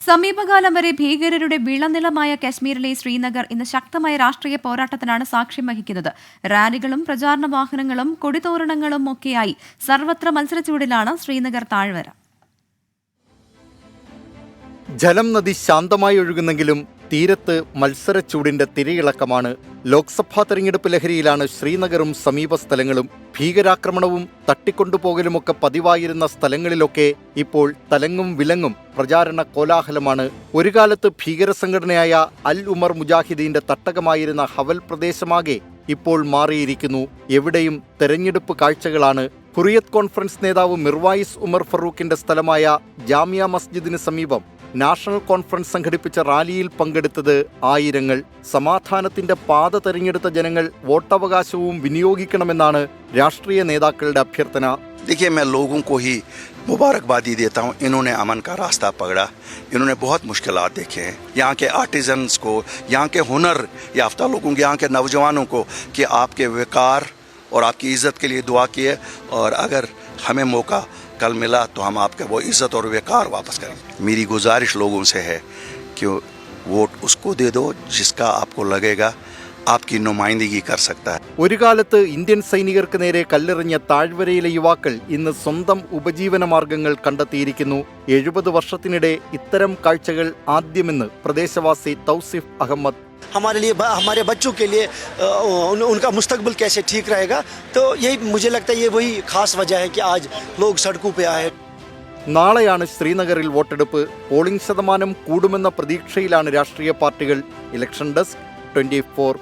സമീപകാലം വരെ ഭീകരരുടെ വിളനിലമായ കശ്മീരിലെ ശ്രീനഗർ ഇന്ന് ശക്തമായ രാഷ്ട്രീയ പോരാട്ടത്തിനാണ് സാക്ഷ്യം വഹിക്കുന്നത്. റാലികളും പ്രചാരണ വാഹനങ്ങളും കൊടിതോരണങ്ങളും ഒക്കെയായി സർവത്ര മത്സരച്ചൂടിലാണ് ശ്രീനഗർ താഴ്വര. ജലം നദി ശാന്തമായി ഒഴുകുന്നെങ്കിലും തീരത്ത് മത്സരച്ചൂടിന്റെ തിരയിളക്കമാണ്. ലോക്സഭാ തെരഞ്ഞെടുപ്പ് ലഹരിയിലാണ് ശ്രീനഗറും സമീപ സ്ഥലങ്ങളും. ഭീകരാക്രമണവും തട്ടിക്കൊണ്ടുപോകലുമൊക്കെ പതിവായിരുന്ന സ്ഥലങ്ങളിലൊക്കെ ഇപ്പോൾ തലങ്ങും വിലങ്ങും പ്രചാരണ കോലാഹലമാണ്. ഒരു കാലത്ത് ഭീകര സംഘടനയായ അൽ ഉമർ മുജാഹിദീന്റെ തട്ടകമായിരുന്ന ഹവൽ പ്രദേശമാകെ ഇപ്പോൾ മാറിയിരിക്കുന്നു. എവിടെയും തെരഞ്ഞെടുപ്പ് കാഴ്ചകളാണ്. ഹുറിയത് കോൺഫറൻസ് നേതാവ് മിർവായിസ് ഉമർ ഫറൂഖിന്റെ സ്ഥലമായ ജാമിയ മസ്ജിദിന് സമീപം നാഷണൽ കോൺഫറൻസ് സംഘടിപ്പിച്ച റാലിയിൽ പങ്കെടുത്തത് ആയിരങ്ങൾ. സമാധാനത്തിന്റെ പാത തെരഞ്ഞെടുത്ത ജനങ്ങൾ വോട്ടവകാശവും വിനിയോഗിക്കണമെന്നാണ് രാഷ്ട്രീയ നേതാക്കളുടെ അഭ്യർത്ഥന. देखिए, मैं लोगों को ही मुबारकबादी देता हूँ. इन्होंने अमन का रास्ता पकड़ा. इन्होंने बहुत मुश्किलात देखे हैं. यहाँ के आर्टिजन्स को, यहाँ के हुनर याफ्ता लोगों को, यहाँ के नौजवानों को कि आपके विकार और आपकी इज़्ज़त के लिए दुआ किए, और अगर हमें मौका कल मिला तो हम आपके वो इज़्ज़त और विकार वापस करेंगे. मेरी गुजारिश लोगों से है कि वोट उसको दे दो जिसका आपको लगेगा आपकी नुमाइंदगी कर सकता है. ഒരു കാലത്ത് ഇന്ത്യൻ സൈനികർക്ക് നേരെ കല്ലെറിഞ്ഞ താഴ്വരയിലെ യുവാക്കൾ ഇന്ന് സ്വന്തം ഉപജീവന മാർഗങ്ങൾ കണ്ടെത്തിയിരിക്കുന്നു. 70 വർഷത്തിനിടെ ഇത്തരം കാഴ്ചകൾ ആദ്യമെന്ന് പ്രദേശവാസി തൗസിഫ് അഹമ്മദ്. हमारे लिए, हमारे बच्चों के लिए उनका मुस्तकबिल कैसे ठीक रहेगा, तो यही मुझे लगता है ये वही खास वजह है कि आज लोग सड़कों पे आए. നാളെയാണ് ശ്രീനഗറിൽ വോട്ടെടുപ്പ്. പോളിംഗ് ശതമാനം കൂടുമെന്ന പ്രതീക്ഷയിലാണ് രാഷ്ട്രീയ പാർട്ടികൾ. Election desk 24.